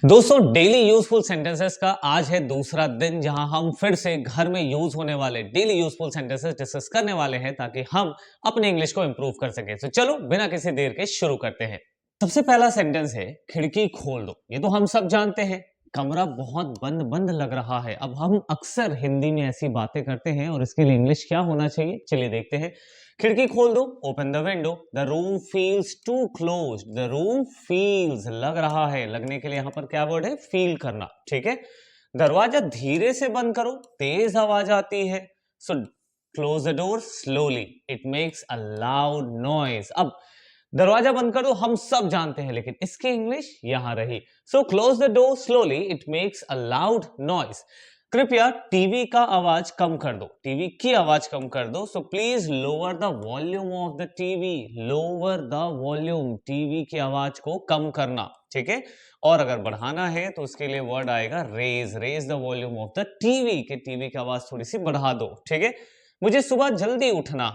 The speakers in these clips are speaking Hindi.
दोस्तों डेली यूजफुल सेंटेंसेस का आज है दूसरा दिन जहां हम फिर से घर में यूज होने वाले डेली यूजफुल सेंटेंसेस डिस्कस करने वाले हैं ताकि हम अपने इंग्लिश को इंप्रूव कर सकें। तो चलो बिना किसी देर के शुरू करते हैं। सबसे पहला सेंटेंस है खिड़की खोल दो। ये तो हम सब जानते हैं, कमरा बहुत बंद बंद लग रहा है। अब हम अक्सर हिंदी में ऐसी बातें करते हैं और इसके लिए इंग्लिश क्या होना चाहिए, चलिए देखते हैं। खिड़की खोल दो, open the window. The room feels too close. The room feels लग रहा है, लगने के लिए यहां पर क्या वर्ड है, फील करना, ठीक है। दरवाजा धीरे से बंद करो, तेज आवाज आती है। So close the door slowly, it makes a loud noise. अब दरवाजा बंद कर दो हम सब जानते हैं, लेकिन इसकी इंग्लिश यहां रही। So close the door slowly, it makes a loud noise. कृपया टीवी का आवाज कम कर दो, टीवी की आवाज कम कर दो। So please lower the volume of the TV. Lower the volume, TV की आवाज को कम करना, ठीक है। और अगर बढ़ाना है तो उसके लिए वर्ड आएगा raise. Raise the volume of the TV, के टीवी की आवाज थोड़ी सी बढ़ा दो, ठीक है। मुझे सुबह जल्दी उठाना,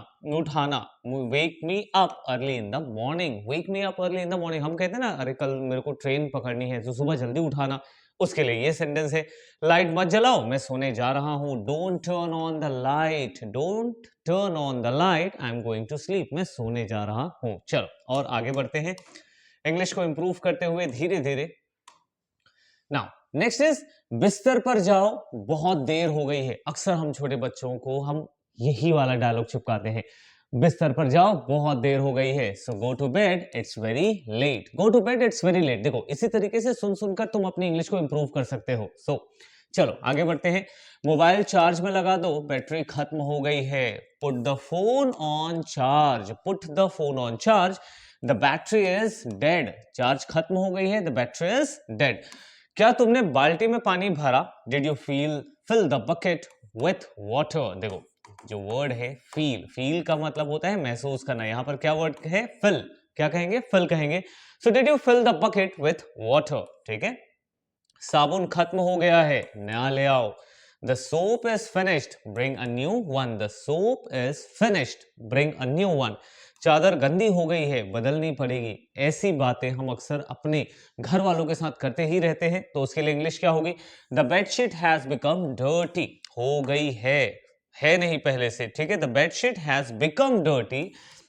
wake me up early in the morning. Wake me up early in the morning, हम कहते हैं ना, अरे कल मेरे को ट्रेन पकड़नी है तो सुबह जल्दी उठाना, उसके लिए ये सेंटेंस है। लाइट मत जलाओ, मैं सोने जा रहा हूं। Don't turn on the light. Don't turn on the light, I am going to sleep. मैं सोने जा रहा हूं। चलो और आगे बढ़ते हैं इंग्लिश को इंप्रूव करते हुए धीरे धीरे। नाउ नेक्स्ट इज बिस्तर पर जाओ, बहुत देर हो गई है। अक्सर हम छोटे बच्चों को हम यही वाला डायलॉग चिपकाते हैं, बिस्तर पर जाओ बहुत देर हो गई है। So go to bed, it's very late. Go to bed, it's very late. देखो इसी तरीके से सुन सुनकर तुम अपनी इंग्लिश को इंप्रूव कर सकते हो। सो चलो आगे बढ़ते हैं। मोबाइल चार्ज में लगा दो, बैटरी खत्म हो गई है। Put the phone on charge. Put the phone on charge, the battery is dead. Charge खत्म हो गई है, द बैटरी इज डेड। क्या तुमने बाल्टी में पानी भरा? Did you fill the bucket with water. देखो जो वर्ड है फील, फील का मतलब होता है महसूस करना। यहां पर क्या वर्ड है, फिल। क्या कहेंगे, फिल कहेंगे। So did you fill the bucket with water, ठीक है। साबुन खत्म हो गया है, नया ले आओ। The soap is finished, bring a new one. The soap is finished, bring a new one. चादर गंदी हो गई है, बदलनी पड़ेगी। ऐसी बातें हम अक्सर अपने घर वालों के साथ करते ही रहते हैं, तो उसके लिए इंग्लिश क्या होगी? The bedsheet has become dirty. हो गई है नहीं पहले से, ठीक है। The bedsheet has become dirty,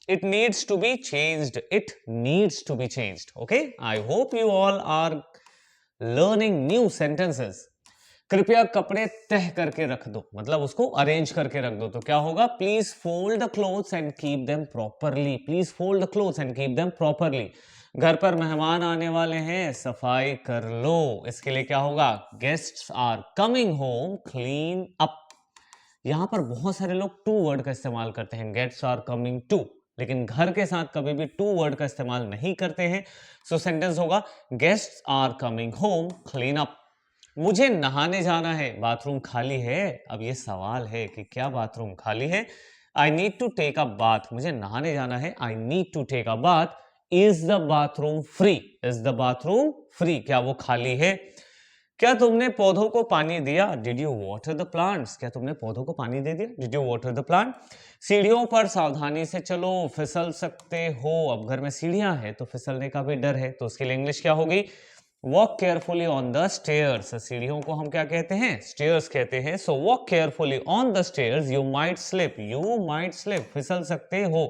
it needs to be changed. It needs to be changed, okay. I hope you all are learning new sentences. कृपया कपड़े तह करके रख दो, मतलब उसको अरेंज करके रख दो। तो क्या होगा? Please fold the clothes and keep them properly. Please fold the clothes and keep them properly. घर पर मेहमान आने वाले हैं, सफाई कर लो। इसके लिए क्या होगा? Guests are coming home, clean up. यहां पर बहुत सारे लोग टू वर्ड का इस्तेमाल करते हैं, गेट्स आर कमिंग टू, लेकिन घर के साथ कभी भी टू वर्ड का इस्तेमाल नहीं करते हैं। सो सेंटेंस होगा guests are coming home, clean up. मुझे नहाने जाना है, बाथरूम खाली है। अब ये सवाल है कि क्या बाथरूम खाली है? I need to take a bath. मुझे नहाने जाना है, I need to take a bath. Is the bathroom free? Is the bathroom free, क्या वो खाली है? क्या तुमने पौधों को पानी दिया? Did you water the plants? क्या तुमने पौधों को पानी दे दिया? Did you water the plant? सीढ़ियों पर सावधानी से चलो, फिसल सकते हो। अब घर में सीढ़ियां हैं तो फिसलने का भी डर है, तो उसके लिए इंग्लिश क्या होगी? Walk carefully on the stairs. सीढ़ियों को हम क्या कहते हैं? स्टेयर्स कहते हैं। So walk carefully on the stairs, you might slip. You might slip, फिसल सकते हो।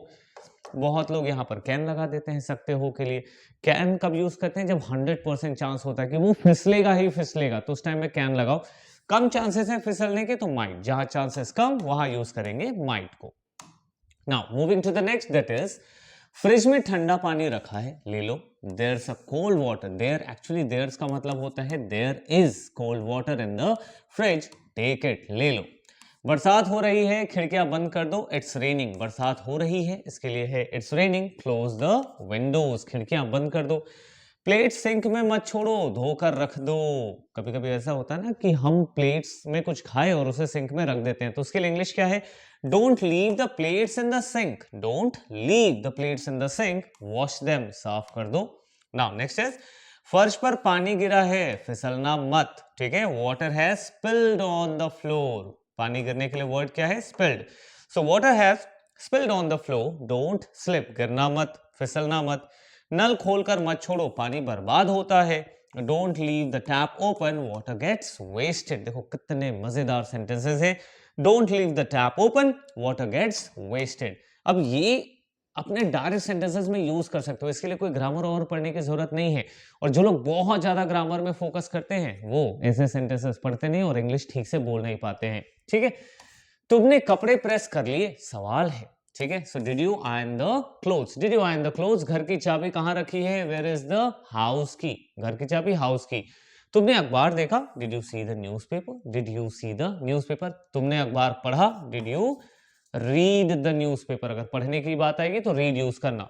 बहुत लोग यहाँ पर कैन लगा देते हैं सकते हो के लिए। कैन कब यूज करते हैं? जब 100% चांस होता है कि वो फिसलेगा ही फिसलेगा, तो उस टाइम में कैन लगाओ। कम चांसेस है फिसलने के, तो माइट। जहां चांसेस कम वहां यूज करेंगे माइट को। Now moving to the next, that is fridge में ठंडा पानी रखा है, ले लो। There's a cold water there. Actually there's का मतलब होता है there is cold water in the fridge, take it, ले लो। बरसात हो रही है, खिड़कियां बंद कर दो। इट्स रेनिंग, बरसात हो रही है, इसके लिए है it's raining, close the Windows, खिड़कियां बंद कर दो। प्लेट सिंक में मत छोड़ो, धोकर रख दो। कभी कभी ऐसा होता है ना कि हम प्लेट्स में कुछ खाए और उसे सिंक में रख देते हैं, तो उसके लिए इंग्लिश क्या है? Don't leave the plates in the sink. Don't leave the plates in the sink, wash them, साफ कर दो। नाउ नेक्स्ट इज फर्श पर पानी गिरा है, फिसलना मत, ठीक है। Water has spilled on the floor. पानी गिरने के लिए वर्ड क्या है? Spilled. So water has spilled on the floor, don't slip, गिरना मत, फिसलना मत। नल खोलकर मत छोड़ो, पानी बर्बाद होता है। Don't leave the tap open, water gets wasted. देखो कितने मजेदार सेंटेंसेस है। Don't leave the tap open, water gets wasted. अब ये अपने डायरेक्ट सेंटेंसेस में यूज कर सकते हो, इसके लिए कोई ग्रामर और पढ़ने की जरूरत नहीं है। और जो लोग बहुत ज्यादा ग्रामर में फोकस करते हैं वो ऐसे सेंटेंसेस पढ़ते नहीं और इंग्लिश ठीक से बोल नहीं पाते हैं। ठीक है, तुमने कपड़े प्रेस कर लिए, सवाल है। ठीक है, सो did you iron the clothes, did you iron the clothes. घर की चाबी कहां रखी है, वेयर इज द हाउस की, घर की चाबी हाउस की। तुमने अखबार देखा, did you see the newspaper, did you see the newspaper. तुमने अखबार पढ़ा, did you read the newspaper. अगर पढ़ने की बात आएगी तो रीड यूज करना।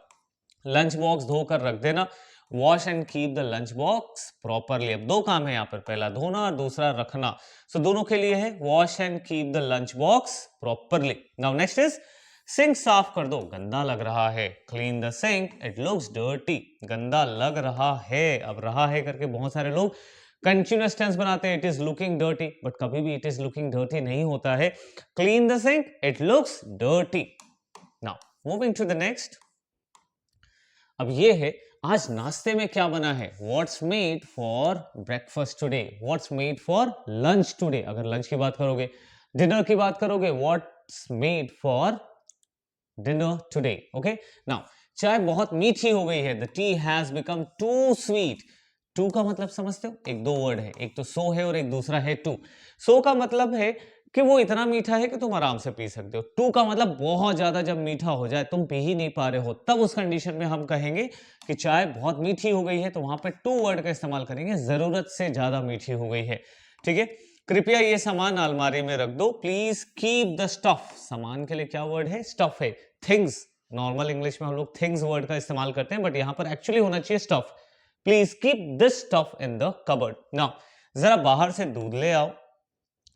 लंच बॉक्स धोकर रख देना, wash and keep the lunch box properly. अब दो काम है यहाँ पर, पहला धोना और दूसरा रखना। सो दोनों के लिए है wash and keep the lunch box properly. Now next is sink साफ कर दो, गंदा लग रहा है। Clean the sink, it looks dirty. गंदा लग रहा है, अब रहा है करके बहुत सारे लोग कंटिन्यूअस टेंस बनाते हैं, it is looking dirty, but कभी भी इट इज लुकिंग डर्टी नहीं होता है। Clean the sink, it looks dirty. Now moving to the next. अब ये है आज नाश्ते में क्या बना है, what's made for breakfast today, what's made for lunch today. अगर लंच की बात करोगे, डिनर की बात करोगे, what's made for dinner today. Okay, now चाय बहुत मीठी हो गई है, the tea has become too sweet. Too का मतलब समझते हो, एक दो वर्ड है, एक तो सो है और एक दूसरा है टू। सो का मतलब है कि वो इतना मीठा है कि तुम आराम से पी सकते हो। टू का मतलब बहुत ज्यादा जब मीठा हो जाए, तुम पी ही नहीं पा रहे हो, तब उस कंडीशन में हम कहेंगे कि चाय बहुत मीठी हो गई है, तो वहां पे टू वर्ड का इस्तेमाल करेंगे, जरूरत से ज्यादा मीठी हो गई है। ठीक है, कृपया ये सामान अलमारी में रख दो, प्लीज कीप द स्टफ। सामान के लिए क्या वर्ड है, स्टफ है। थिंग्स, नॉर्मल इंग्लिश में हम लोग थिंग्स वर्ड का इस्तेमाल करते हैं, बट यहां पर एक्चुअली होना चाहिए stuff. Please keep this stuff in the cupboard. Now जरा बाहर से दूध ले आओ,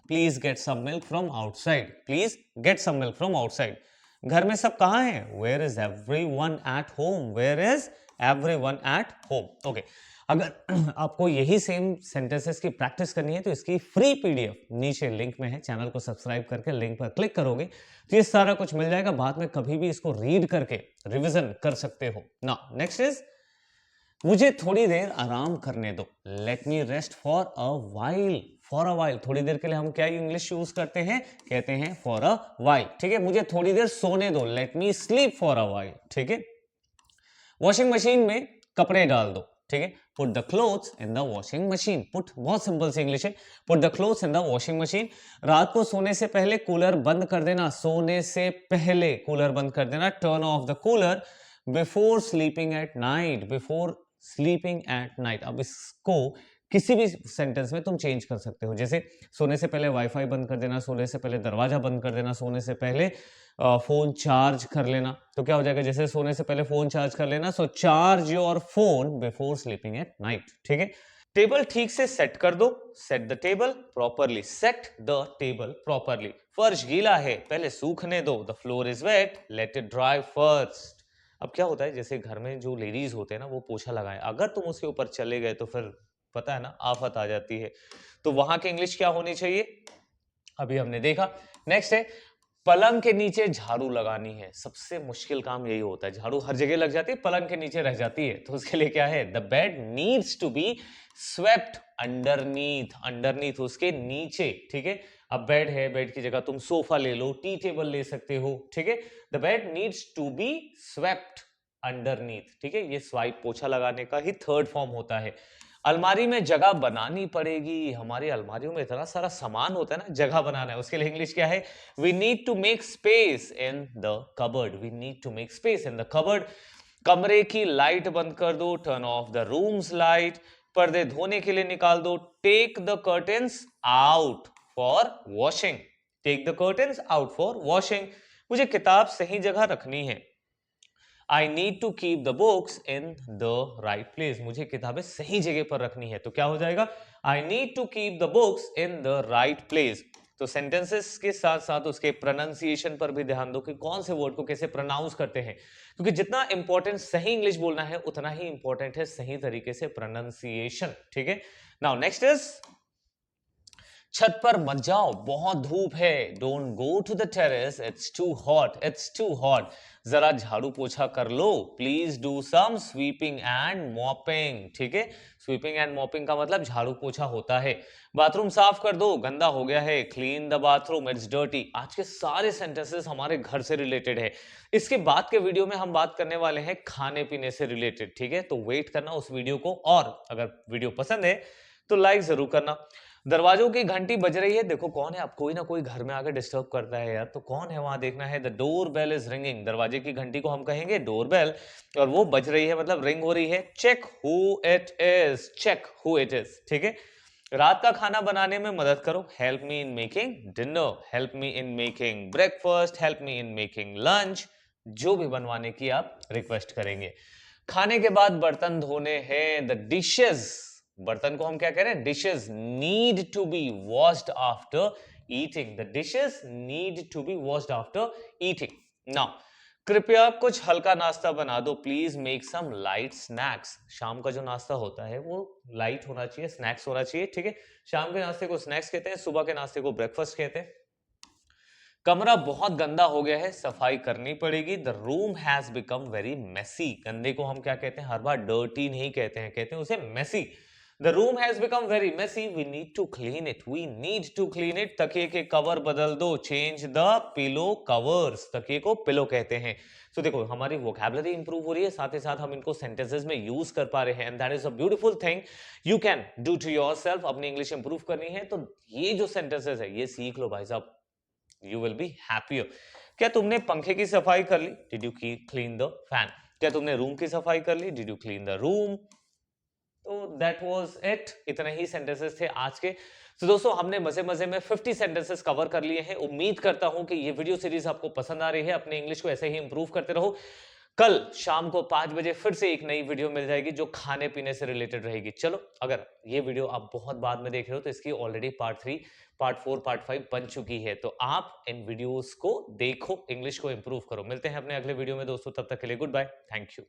please get some milk from outside, please get some milk from outside. घर में सब कहां है, where is everyone at home, where is everyone at home. Okay, अगर आपको यही सेम सेंटेंसेस की प्रैक्टिस करनी है तो इसकी फ्री पीडीएफ नीचे लिंक में है, चैनल को सब्सक्राइब करके लिंक पर क्लिक करोगे तो ये सारा कुछ मिल जाएगा, बाद में कभी भी इसको रीड करके रिवीजन कर सकते हो ना। नेक्स्ट इज मुझे थोड़ी देर आराम करने दो, let me rest for a while. For a while, थोड़ी देर के लिए हम क्या इंग्लिश यूज करते हैं, कहते हैं फॉर अ वाइल। ठीक है, मुझे थोड़ी देर सोने दो, let me sleep for a while. ठीक है, वॉशिंग मशीन में कपड़े डाल दो। ठीक है, put the clothes in the washing machine. Put बहुत सिंपल सी इंग्लिश है, put the clothes in the washing machine. रात को सोने से पहले कूलर बंद कर देना, सोने से पहले कूलर बंद कर देना। Turn off the cooler before sleeping at night, before sleeping at night. अब इसको किसी भी सेंटेंस में तुम चेंज कर सकते हो, जैसे सोने से पहले वाईफाई बंद कर देना, सोने से पहले दरवाजा बंद कर देना, सोने से पहले फोन चार्ज कर लेना। तो क्या हो जाएगा, जैसे सोने से पहले फोन चार्ज कर लेना, so charge your phone before sleeping at night. ठीक है, टेबल ठीक से सेट कर दो, set the table properly, set the table properly. फर्श गीला है, पहले सूखने दो, the floor is wet, let it dry first. अब क्या होता है, जैसे घर में जो लेडीज होते हैं ना, वो पोछा लगाए, अगर तुम उसके ऊपर चले गए तो फिर पता है ना आफत आ जाती है। तो वहां की इंग्लिश क्या होनी चाहिए, अभी हमने देखा। नेक्स्ट है पलंग के नीचे झाड़ू लगानी है, सबसे मुश्किल काम यही होता है, झाड़ू हर जगह लग जाती है, पलंग के नीचे रह जाती है, तो उसके लिए क्या है, the bed needs to be swept underneath, underneath उसके नीचे। ठीक है, अब बेड है, बेड की जगह तुम सोफा ले लो, टी टेबल ले सकते हो। ठीक है, the bed needs to be swept underneath. ठीक है, ये स्वाइप पोछा लगाने का ही थर्ड फॉर्म होता है। अलमारी में जगह बनानी पड़ेगी, हमारी अलमारियों में इतना सारा सामान होता है ना, जगह बनाना है, उसके लिए इंग्लिश क्या है, we need to make space in the cupboard, we need to make space in the cupboard. कमरे की लाइट बंद कर दो, turn off the rooms light. पर्दे धोने के लिए निकाल दो, take the curtains out for washing, take the curtains out for washing. मुझे किताब सही जगह रखनी है, I need to keep the books in the right place, मुझे किताबें सही जगह पर रखनी है, तो क्या हो जाएगा, I need to keep the books in the right place. तो सेंटेंसेस के साथ साथ उसके प्रोनाउंसिएशन पर भी ध्यान दो कि कौन से वर्ड को कैसे प्रोनाउंस करते हैं, क्योंकि जितना इंपॉर्टेंट सही इंग्लिश बोलना है उतना ही इंपॉर्टेंट है सही तरीके से प्रोनाउंसिएशन। ठीक है, नाउ नेक्स्ट इज छत पर मत जाओ, बहुत धूप है। Don't go to the terrace, it's too hot, it's too hot. जरा झाड़ू पोछा कर लो। Please do some sweeping and mopping. ठीक है, स्वीपिंग एंड मॉपिंग का मतलब झाड़ू पोछा होता है। बाथरूम साफ कर दो, गंदा हो गया है। Clean the bathroom, it's dirty. आज के सारे सेंटेंसेस हमारे घर से रिलेटेड है। इसके बाद के वीडियो में हम बात करने वाले हैं खाने पीने से रिलेटेड। ठीक है, तो वेट करना उस वीडियो को, और अगर वीडियो पसंद है तो लाइक जरूर करना। दरवाजों की घंटी बज रही है। देखो कौन है, अब कोई ना कोई घर में आकर डिस्टर्ब करता है यार, तो कौन है वहां देखना है। The door bell is ringing. दरवाजे की घंटी को हम कहेंगे डोर बेल, और वो बज रही है मतलब रिंग हो रही है। Check who it is, check who it is. ठीक है, रात का खाना बनाने में मदद करो। Help me in making dinner, help me in making breakfast, help me in making lunch. जो भी बनवाने की आप रिक्वेस्ट करेंगे। खाने के बाद बर्तन धोने हैं। द डिशेज, बर्तन को हम क्या कह रहे हैं, dishes need to be washed after eating. The dishes need to be washed after eating. Now कृपया कुछ हल्का नाश्ता बना दो। Please make some light snacks. शाम का जो नाश्ता होता है वो लाइट होना चाहिए, स्नैक्स होना चाहिए। ठीक है, शाम के नाश्ते को स्नैक्स कहते हैं, सुबह के नाश्ते को ब्रेकफास्ट कहते हैं। कमरा बहुत गंदा हो गया है, सफाई करनी पड़ेगी। The room has become very Messi. गंदे को हम क्या कहते हैं, हर बार डर्टी नहीं कहते हैं, कहते हैं उसे messy. The room has become very messy, we need to clean it, we need to clean it. तकिए के कवर बदल दो, चेंज द पिलो कवर्स। तकिए को पिलो कहते हैं। तो देखो हमारी वोकैबुलरी इंप्रूव हो रही है, साथ ही साथ हम इनको सेंटेंसेस में यूज कर पा रहे हैं, and that is a beautiful thing you can do to yourself. अपनी इंग्लिश इंप्रूव करनी है तो ये जो सेंटेंसेस है ये सीख लो भाई साहब, यू विल बी हैप्पियर। क्या तुमने पंखे की सफाई कर ली, did you clean the fan. क्या तुमने रूम की सफाई कर ली, did you clean the room. तो दैट वाज इट, इतने ही सेंटेंसेस थे आज के। तो दोस्तों हमने मजे मजे में 50 सेंटेंसेस कवर कर लिए हैं। उम्मीद करता हूं कि ये वीडियो सीरीज आपको पसंद आ रही है। अपने इंग्लिश को ऐसे ही इंप्रूव करते रहो। कल शाम को 5 बजे फिर से एक नई वीडियो मिल जाएगी जो खाने पीने से रिलेटेड रहेगी। चलो, अगर ये वीडियो आप बहुत बाद में देख रहे हो तो इसकी ऑलरेडी पार्ट 3, पार्ट 4, पार्ट 5 बन चुकी है, तो आप इन वीडियोस को देखो, इंग्लिश को इंप्रूव करो। मिलते हैं अपने अगले वीडियो में दोस्तों, तब तक के लिए गुड बाय, थैंक यू।